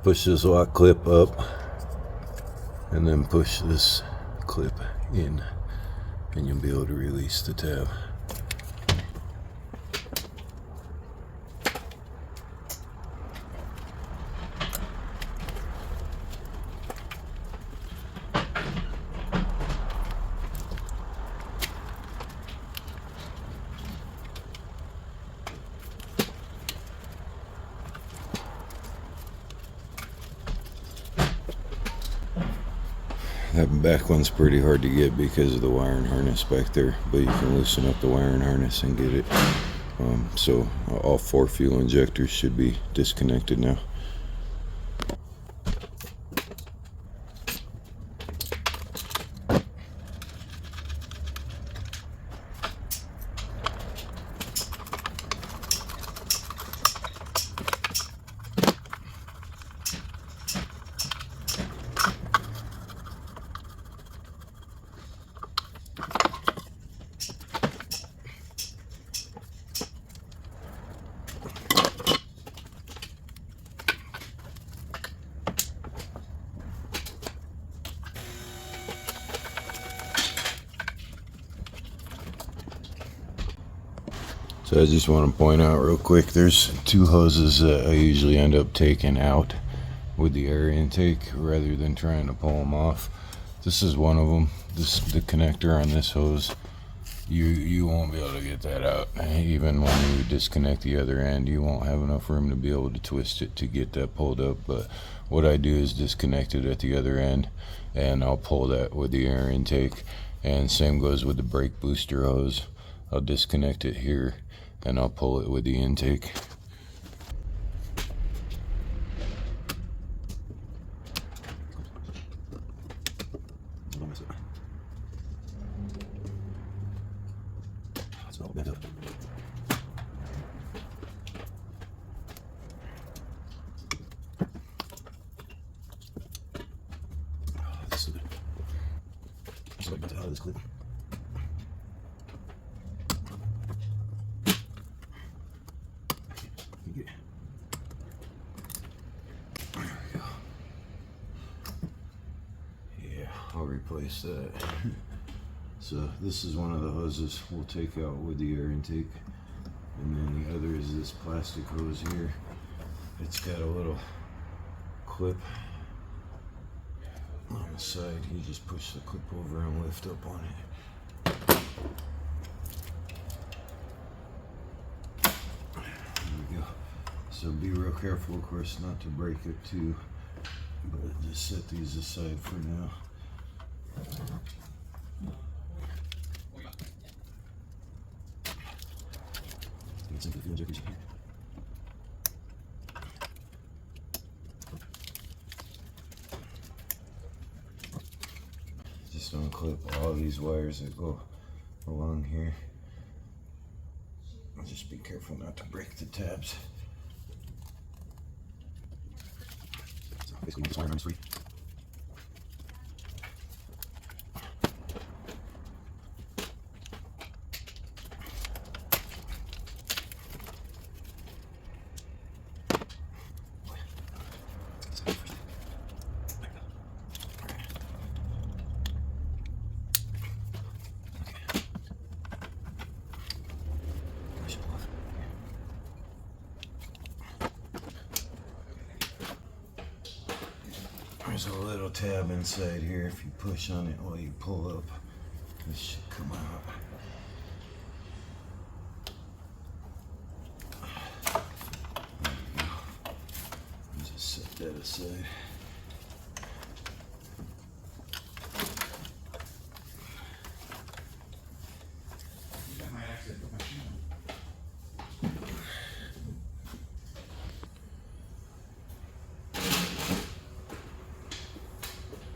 Push this lock clip up and then push this clip in and you'll be able to release the tab. That back one's pretty hard to get because of the wiring harness back there, but you can loosen up the wiring harness and get it. So all 4 fuel injectors should be disconnected now. So I just want to point out real quick, there's 2 hoses that I usually end up taking out with the air intake rather than trying to pull them off. This is one of them. The connector on this hose, you won't be able to get that out. Even when you disconnect the other end, you won't have enough room to be able to twist it to get that pulled up. But what I do is disconnect it at the other end and I'll pull that with the air intake. And same goes with the brake booster hose. I'll disconnect it here and I'll pull it with the intake. I'll replace that. So this is one of the hoses we'll take out with the air intake, and then the other is this plastic hose here. It's got a little clip on the side. You just push the clip over and lift up on it. There we go. So be real careful, of course, not to break it too, but just set these aside for now. Just unclip all these wires that go along here. Just be careful not to break the tabs. Basically, this wire runs free. There's a little tab inside here. If you push on it while you pull up, this should come out. There you go. Just set that aside.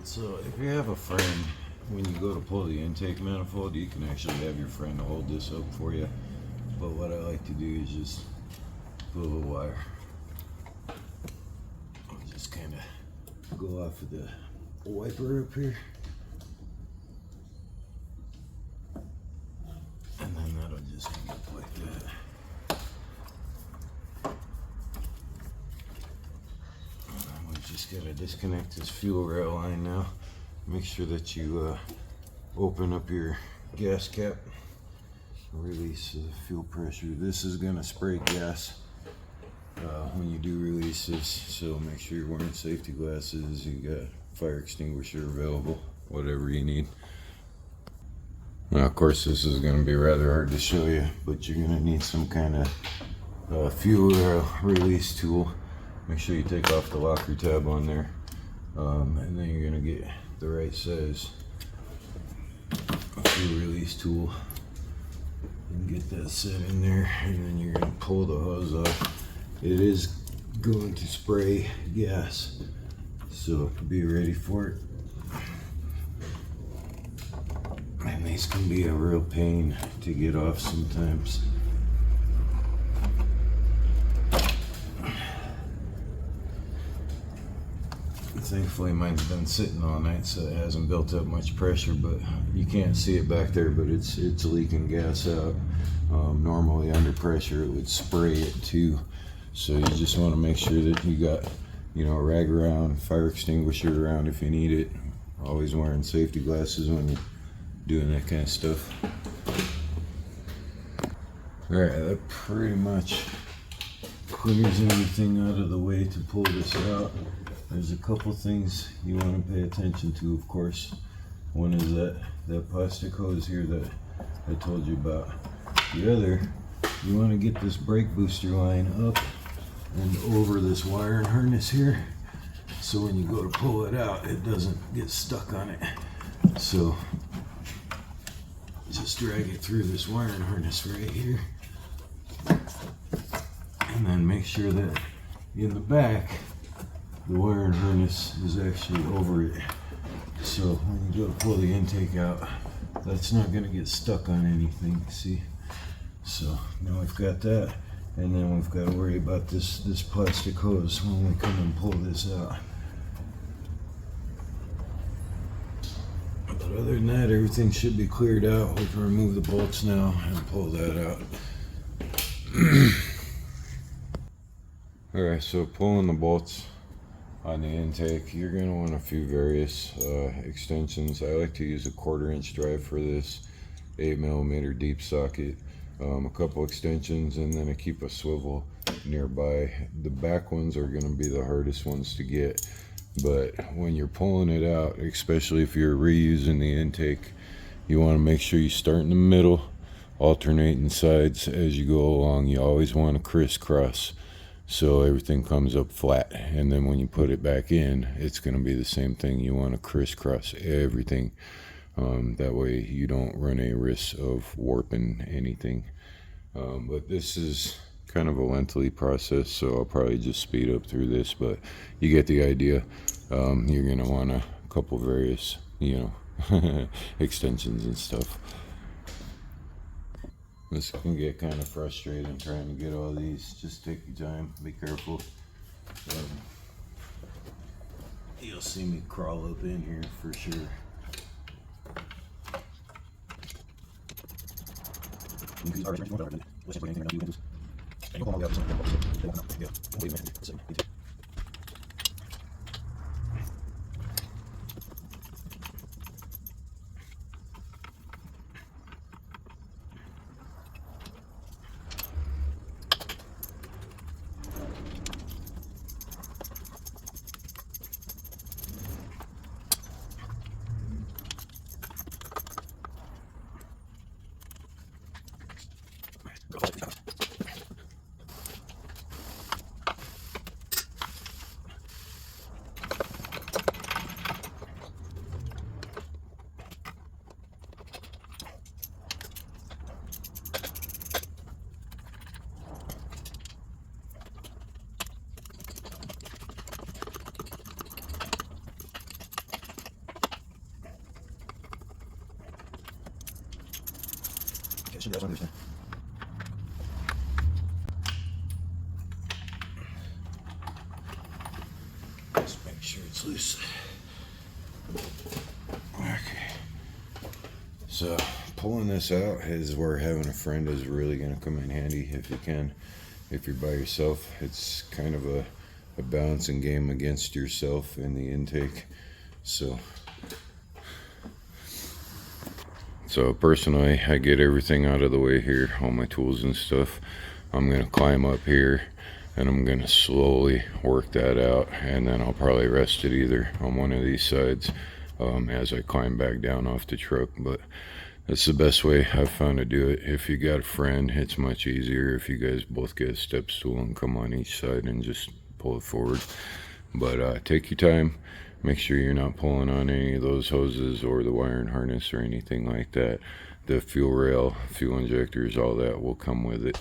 So if you have a friend, when you go to pull the intake manifold, you can actually have your friend hold this up for you. But what I like to do is just pull the wire. I'll just kind of go off of the wiper up here. And then that'll just hang up like that. Just gotta disconnect this fuel rail line now. Make sure that you open up your gas cap, release the fuel pressure. This is gonna spray gas when you do release this, so make sure you're wearing safety glasses, you got fire extinguisher available, whatever you need. Now of course this is gonna be rather hard to show you, but you're gonna need some kind of fuel rail release tool. Make sure you take off the locker tab on there, and then you're gonna get the right size fuel release tool and get that set in there, and then you're gonna pull the hose off. It is going to spray gas, so be ready for it. And these can be a real pain to get off sometimes. Thankfully mine's been sitting all night, so it hasn't built up much pressure, but you can't see it back there, but it's leaking gas out. Normally under pressure it would spray it too, so you just want to make sure that you got, you know, a rag around, fire extinguisher around if you need it. Always wearing safety glasses when you're doing that kind of stuff. Alright, that pretty much clears anything out of the way to pull this out. There's a couple things you want to pay attention to, of course. One is that plastic hose here that I told you about. The other, you want to get this brake booster line up and over this wiring harness here, so when you go to pull it out, it doesn't get stuck on it. So just drag it through this wiring harness right here, and then make sure that in the back the wiring harness is actually over it, so when you go to pull the intake out, that's not going to get stuck on anything. See? So now we've got that, and then we've got to worry about this plastic hose when we come and pull this out. But other than that, everything should be cleared out. We can remove the bolts now and pull that out. Alright, so pulling the bolts on the intake, you're going to want a few various extensions. I like to use a 1/4 inch drive for this, 8mm deep socket, a couple extensions, and then I keep a swivel nearby. The back ones are going to be the hardest ones to get, but when you're pulling it out, especially if you're reusing the intake, you want to make sure you start in the middle, alternating sides as you go along. You always want to crisscross so everything comes up flat, and then when you put it back in, it's going to be the same thing. You want to crisscross everything, that way you don't run a risk of warping anything. But this is kind of a lengthy process, so I'll probably just speed up through this, but you get the idea. You're going to want a couple various, you know, extensions and stuff. This can get kind of frustrating trying to get all these. Just take your time, be careful. you'll see me crawl up in here for sure. Just make sure it's loose. Okay. So pulling this out is where having a friend is really going to come in handy if you can. If you're by yourself, it's kind of a balancing game against yourself in the intake. So personally, I get everything out of the way here, all my tools and stuff. I'm going to climb up here and I'm going to slowly work that out, and then I'll probably rest it either on one of these sides as I climb back down off the truck. But that's the best way I've found to do it. If you got a friend, it's much easier if you guys both get a step stool and come on each side and just pull it forward. But take your time. Make sure you're not pulling on any of those hoses or the wiring harness or anything like that. The fuel rail, fuel injectors, all that will come with it.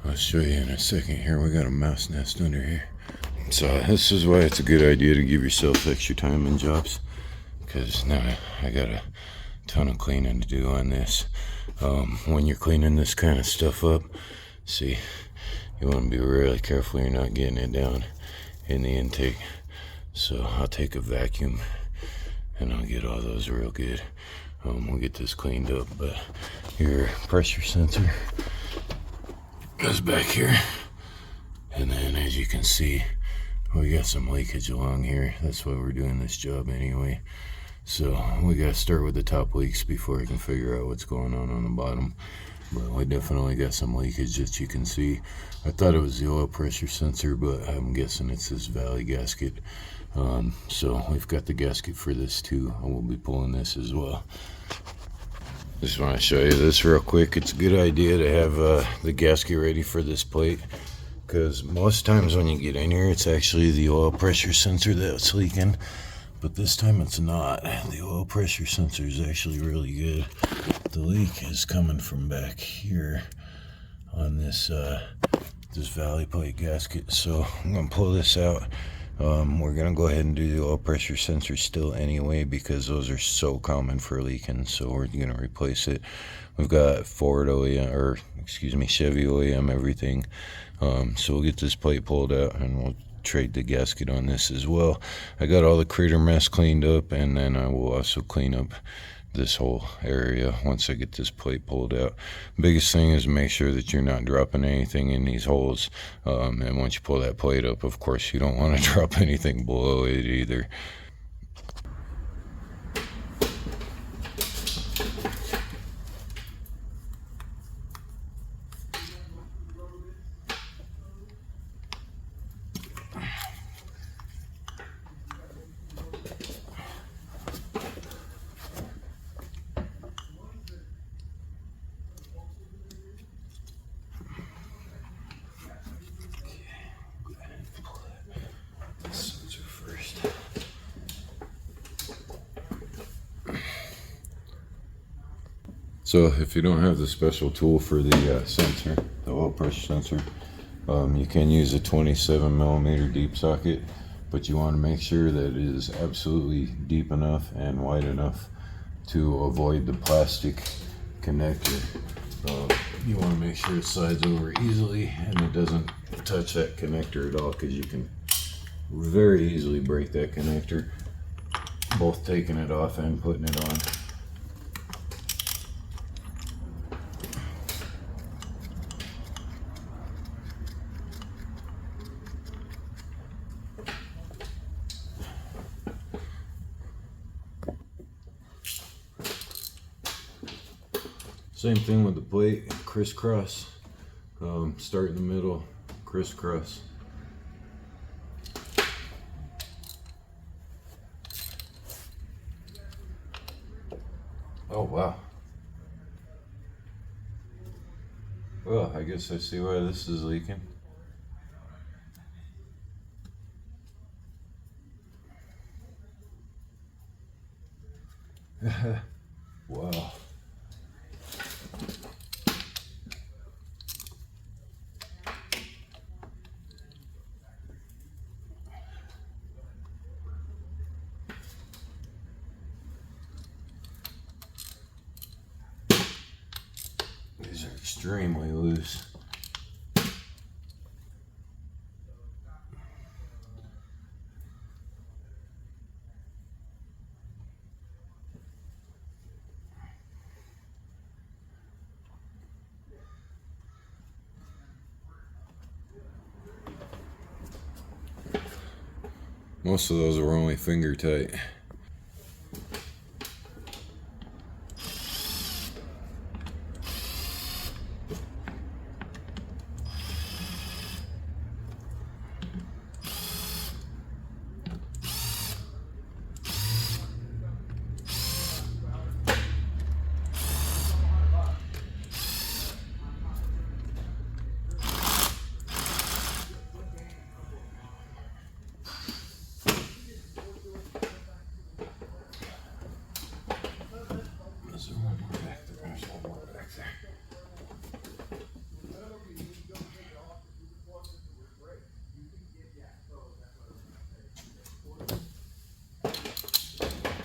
I'll show you in a second here. We got a mouse nest under here. So this is why it's a good idea to give yourself extra time in jobs, because now I got a ton of cleaning to do on this. When you're cleaning this kind of stuff up, see, you want to be really careful you're not getting it down in the intake. So I'll take a vacuum and I'll get all those real good. We'll get this cleaned up. But your pressure sensor goes back here, and then as you can see, we got some leakage along here. That's why we're doing this job anyway. So we got to start with the top leaks before we can figure out what's going on the bottom. But we definitely got some leakage that you can see. I thought it was the oil pressure sensor, but I'm guessing it's this valley gasket. So we've got the gasket for this too, and we'll be pulling this as well. Just want to show you this real quick. It's a good idea to have the gasket ready for this plate, because most times when you get in here, it's actually the oil pressure sensor that's leaking. But this time it's not. The oil pressure sensor is actually really good. The leak is coming from back here on this this valley plate gasket. So I'm going to pull this out. We're going to go ahead and do the oil pressure sensor still anyway, because those are so common for leaking. So we're going to replace it. We've got Ford OEM, or excuse me, Chevy OEM, everything. So we'll get this plate pulled out and we'll trade the gasket on this as well. I got all the crater mess cleaned up, and then I will also clean up this whole area once I get this plate pulled out. Biggest thing is make sure that you're not dropping anything in these holes, and once you pull that plate up, of course you don't want to drop anything below it either. So if you don't have the special tool for the sensor, the oil pressure sensor, you can use a 27mm deep socket, but you want to make sure that it is absolutely deep enough and wide enough to avoid the plastic connector. You want to make sure it slides over easily and it doesn't touch that connector at all, because you can very easily break that connector, both taking it off and putting it on. Same thing with the plate, crisscross. Start in the middle, crisscross. Oh wow. Well, I guess I see why this is leaking. Wow. These are extremely loose. Most of those were only finger tight.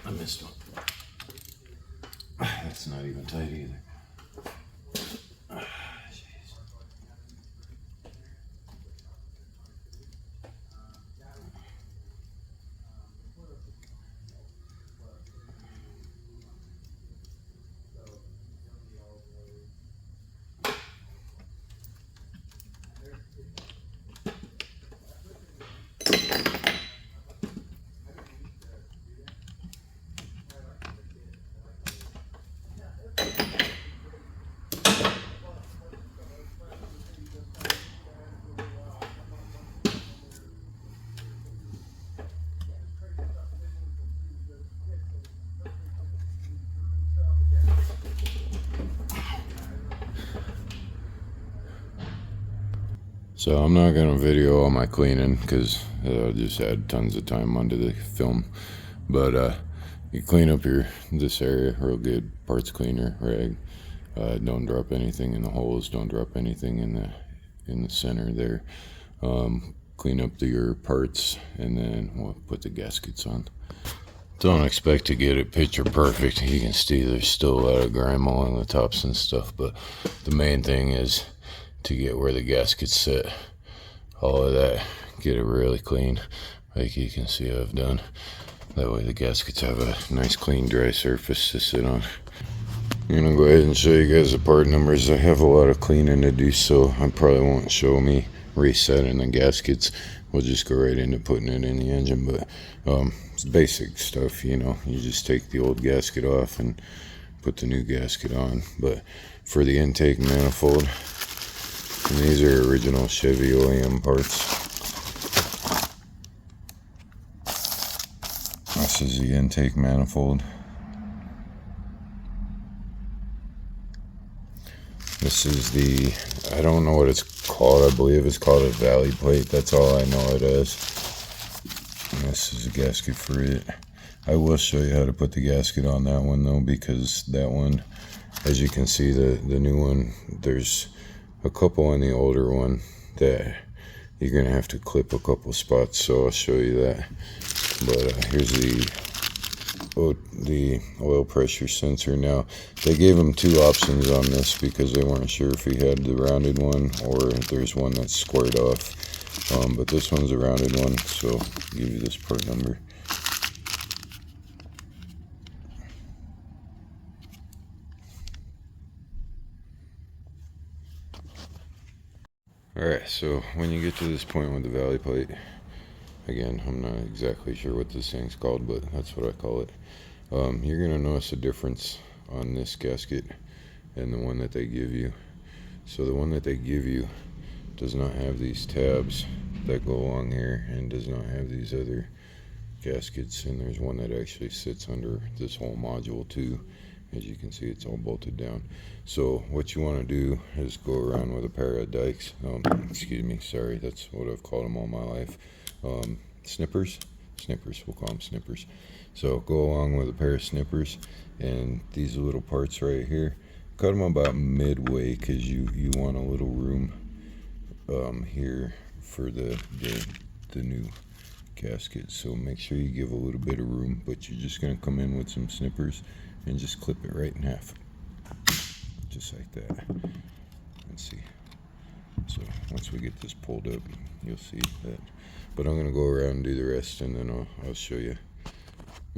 I missed one. That's not even tight either. So I'm not going to video all my cleaning because I'll just add tons of time onto the film. But you clean up this area real good. Parts cleaner, rag. Don't drop anything in the holes. Don't drop anything in the center there. Clean up your parts, and then we'll put the gaskets on. Don't expect to get it picture perfect. You can see there's still a lot of grime along the tops and stuff, but the main thing is to get where the gaskets sit. All of that, get it really clean, like you can see I've done. That way the gaskets have a nice clean dry surface to sit on. I'm gonna go ahead and show you guys the part numbers. I have a lot of cleaning to do, so I probably won't show me resetting the gaskets. We'll just go right into putting it in the engine. But it's basic stuff, you know. You just take the old gasket off and put the new gasket on. But for the intake manifold, and these are original Chevy OEM parts. This is the intake manifold. This is the, I don't know what it's called. I believe it's called a valley plate. That's all I know it as. And this is a gasket for it. I will show you how to put the gasket on that one though, because that one as you can see, the new one, there's a couple on the older one that you're gonna have to clip a couple spots, so I'll show you that. But here's the oil pressure sensor. Now they gave him two options on this because they weren't sure if he had the rounded one or if there's one that's squared off, but this one's a rounded one, so I'll give you this part number. Alright, so when you get to this point with the valley plate, again, I'm not exactly sure what this thing's called, but that's what I call it. You're going to notice a difference on this gasket and the one that they give you. So the one that they give you does not have these tabs that go along here and does not have these other gaskets, and there's one that actually sits under this whole module too. As you can see, it's all bolted down. So what you want to do is go around with a pair of dikes, excuse me, sorry, that's what I've called them all my life, snippers, we'll call them snippers. So go along with a pair of snippers, and these little parts right here, cut them about midway, because you want a little room here for the new gasket. So make sure you give a little bit of room, but you're just going to come in with some snippers and just clip it right in half, just like that. Let's see. So once we get this pulled up, you'll see that. But I'm going to go around and do the rest, and then I'll show you.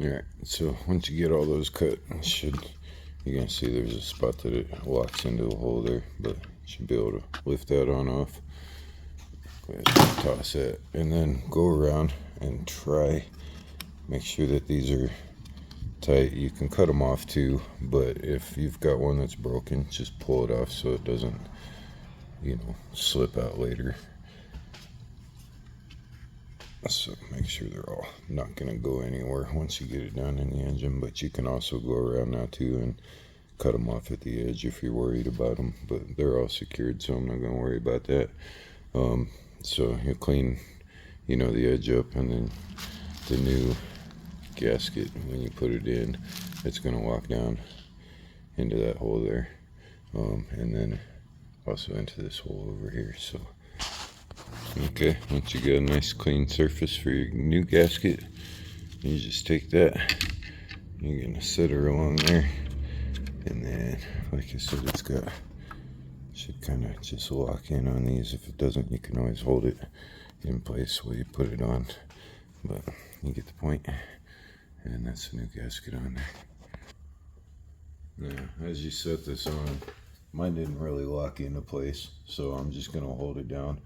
Alright, so once you get all those cut, you're going to see there's a spot that it locks into the hole there, but you should be able to lift that on off. Go ahead and toss that, and then go around and try, make sure that these are tight. You can cut them off too, but if you've got one that's broken, just pull it off so it doesn't, slip out later. So make sure they're all not going to go anywhere once you get it down in the engine, but you can also go around now too and cut them off at the edge if you're worried about them, but they're all secured, so I'm not going to worry about that. So you clean, the edge up, and then the new gasket, when you put it in, it's going to lock down into that hole there, and then also into this hole over here. So okay, once you get a nice clean surface for your new gasket, you just take that, you're going to set her along there, and then like I said, should kind of just lock in on these. If it doesn't, you can always hold it in place while you put it on, but you get the point. And that's the new gasket on there. Now, as you set this on, mine didn't really lock into place, so I'm just going to hold it down.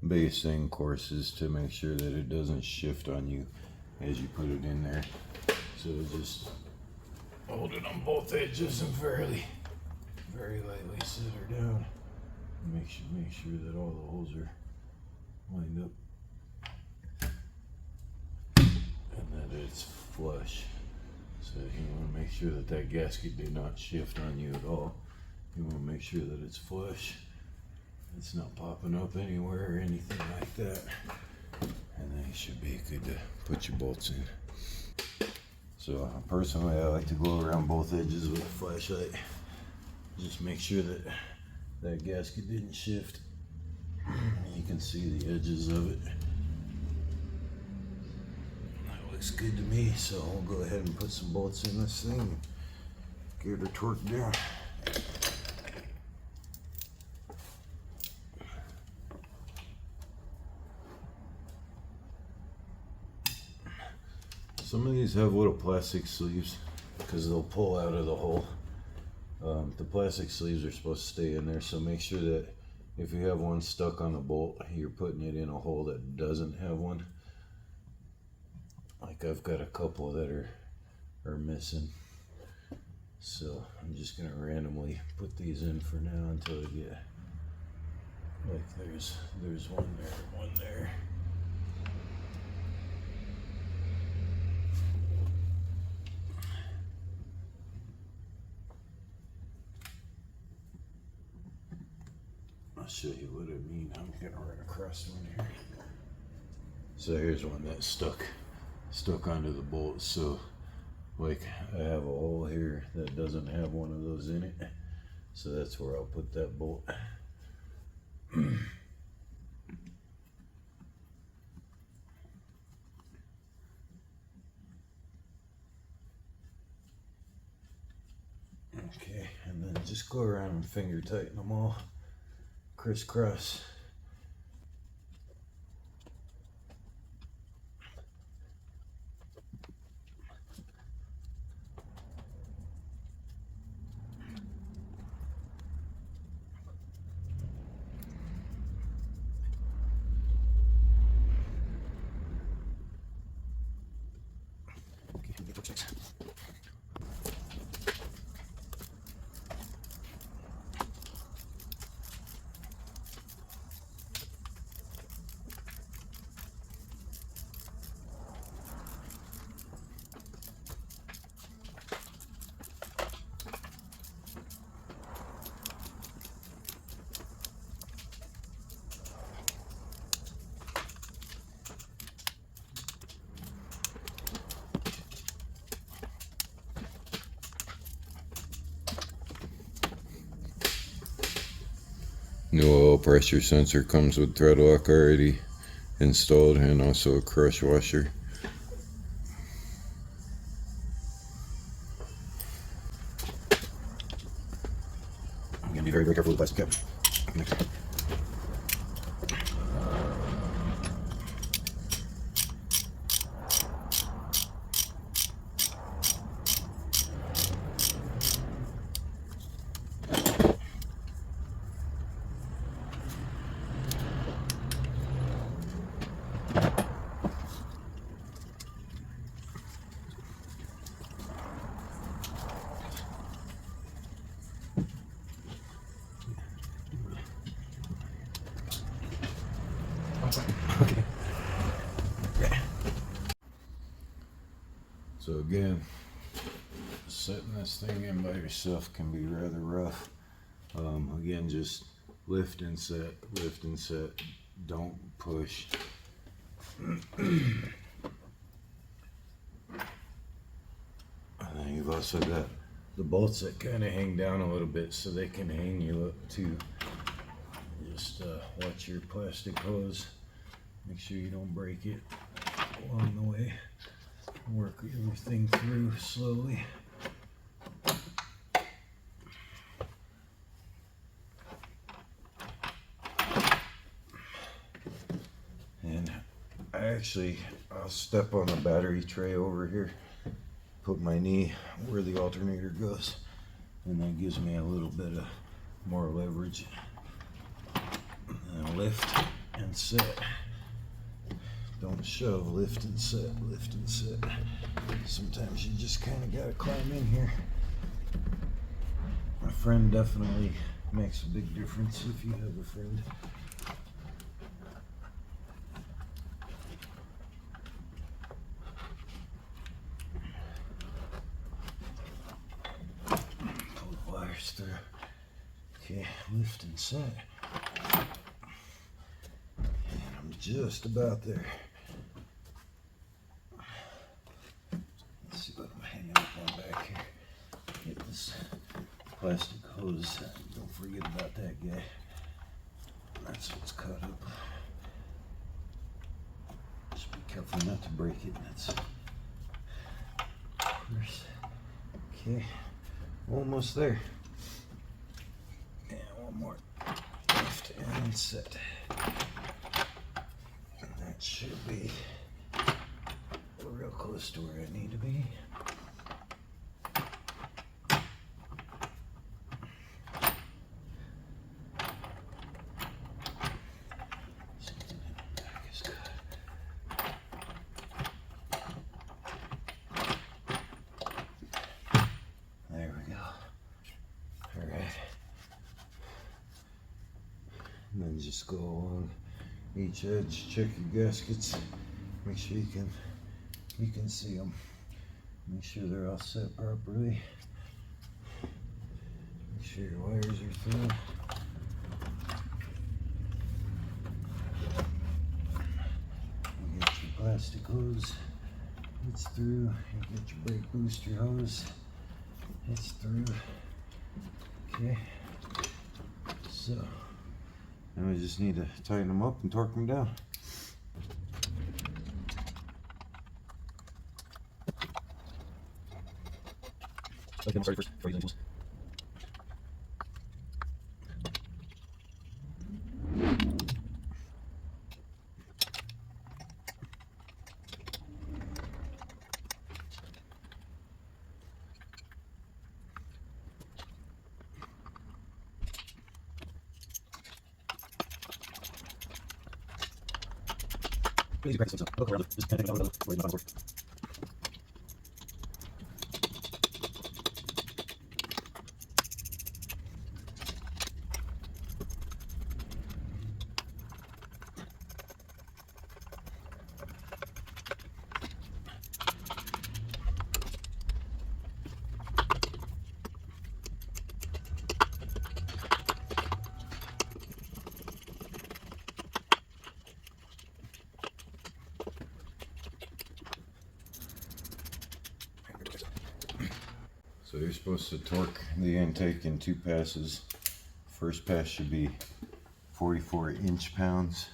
Biggest thing, of course, is to make sure that it doesn't shift on you as you put it in there. So just hold it on both edges and very lightly set her down. Make sure that all the holes are lined up and that it's flush. So you want to make sure that that gasket did not shift on you at all. You want to make sure that it's flush. It's not popping up anywhere or anything like that. And then you should be good to put your bolts in. So personally, I like to go around both edges with a flashlight. Just make sure that that gasket didn't shift. You can see the edges of it. That looks good to me, so I'll go ahead and put some bolts in this thing and get her torqued down. Some of these have little plastic sleeves because they'll pull out of the hole. The plastic sleeves are supposed to stay in there, so make sure that if you have one stuck on a bolt, you're putting it in a hole that doesn't have one. Like I've got a couple that are missing. So I'm just gonna randomly put these in for now until I get, like there's one there, one there. I'll show you what I mean. I'm gonna run across one here. So here's one that's stuck onto the bolt. So Like I have a hole here that doesn't have one of those in it, so that's where I'll put that bolt. Okay, and then just go around and finger tighten them all crisscross. New oil pressure sensor comes with thread lock already installed, and also a crush washer. I'm gonna be very careful with the plastic cap. Okay. So again, setting this thing in by yourself can be rather rough. Again, just lift and set, don't push. And then you've also got the bolts that kind of hang down a little bit, so they can hang you up too. Just watch your plastic hose. Make sure you don't break it along the way. Work everything through slowly. And I'll step on the battery tray over here, put my knee where the alternator goes, and that gives me a little bit of more leverage. And lift and set. Don't shove, lift and set, lift and set. Sometimes you just kind of gotta climb in here. A friend definitely makes a big difference if you have a friend. Pull the wires through. Okay, lift and set. And I'm just about there. Plastic hose, don't forget about that guy. That's what's caught up. Just be careful not to break it. That's okay. Almost there. And one more lift and set. And that should be real close to where I need to be. And then just go along each edge, check your gaskets, make sure you can see them. Make sure they're all set properly. Make sure your wires are through. Get your plastic hose It's through. You get your brake booster hose. It's through. Okay. So now we just need to tighten them up and torque them down. Easy practice, so look around it. Just kind of think about it, where you're not. So you're supposed to torque the intake in 2 passes. First pass should be 44 inch-pounds,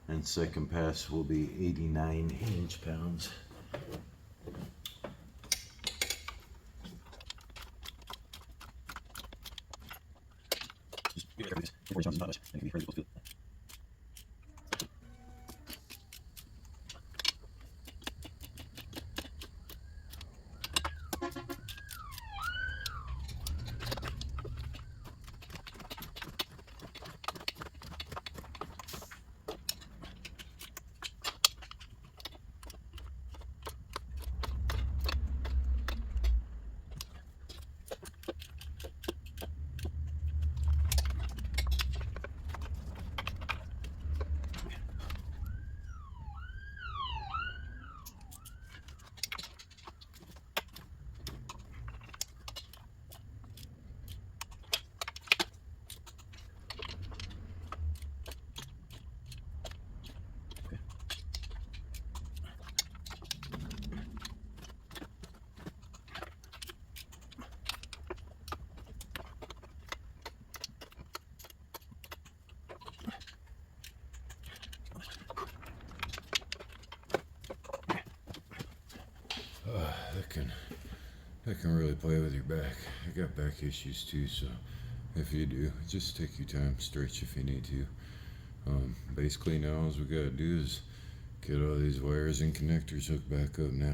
and second pass will be 89 inch-pounds. Just give it a 40 pounds is not much. It can be fairly close to it. That can really play with your back. I got back issues too, so if you do, just take your time, stretch if you need to. Basically now all we gotta do is get all these wires and connectors hooked back up now.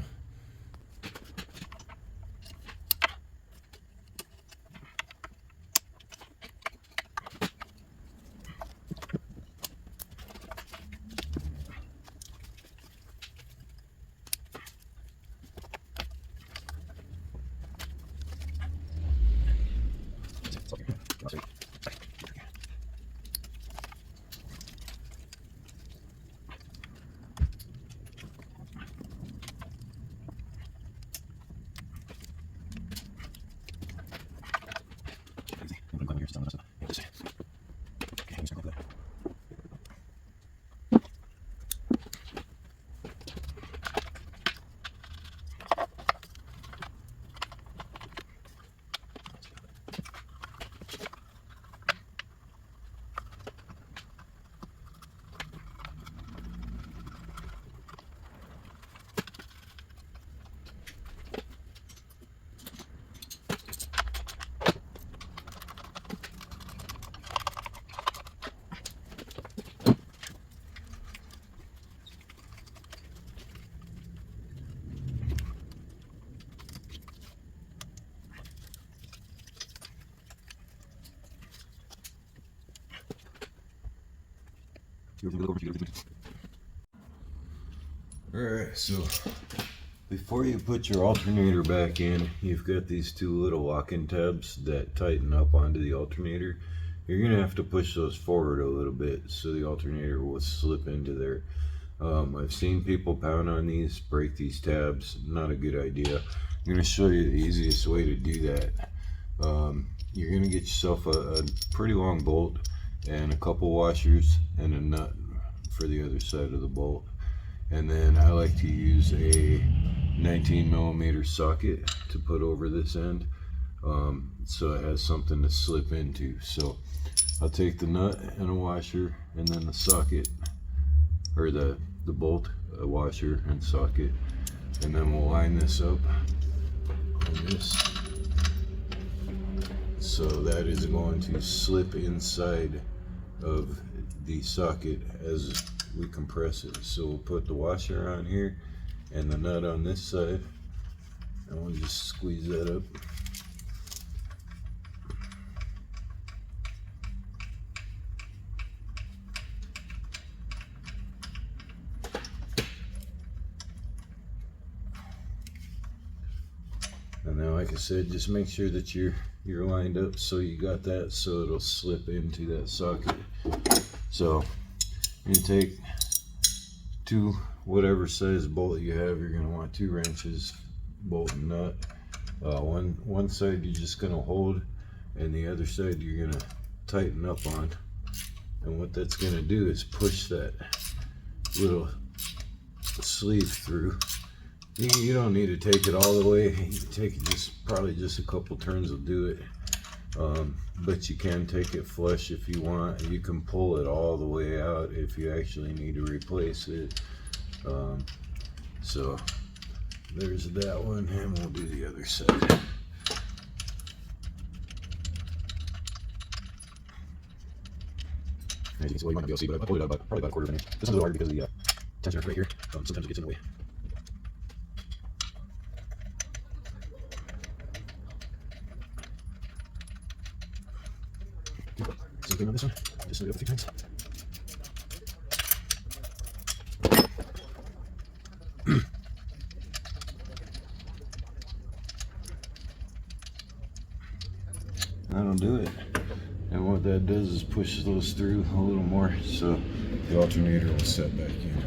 Alright, so before you put your alternator back in, you've got these 2 little lock-in tabs that tighten up onto the alternator. You're going to have to push those forward a little bit so the alternator will slip into there. I've seen people pound on these, break these tabs. Not a good idea. I'm going to show you the easiest way to do that. You're going to get yourself a pretty long bolt and a couple washers and a nut for the other side of the bolt. And then I like to use a 19mm socket to put over this end, so it has something to slip into. So I'll take the nut and a washer, and then the socket, or the bolt, a washer and socket, and then we'll line this up on this. So that is going to slip inside of the socket as we compress it. So we'll put the washer on here and the nut on this side, and we'll just squeeze that up. And then, like I said, just make sure that you're lined up so you got that, so it'll slip into that socket. So you take two, whatever size bolt you have, you're going to want 2 wrenches, bolt and nut. One side you're just going to hold, and the other side you're going to tighten up on. And what that's going to do is push that little sleeve through. You don't need to take it all the way. You can take it probably just a couple turns will do it. But you can take it flush if you want. You can pull it all the way out if you actually need to replace it. So there's that one, and we'll do the other side. As you can see, well, you might not be able to see, but I pulled it out probably about 1/4 of an inch. This is a little hard because of the tensioner right here. Sometimes it gets in the way. Same thing on this one. Just slip it up a few times. That'll do it. And what that does is push those through a little more, so the alternator will set back in.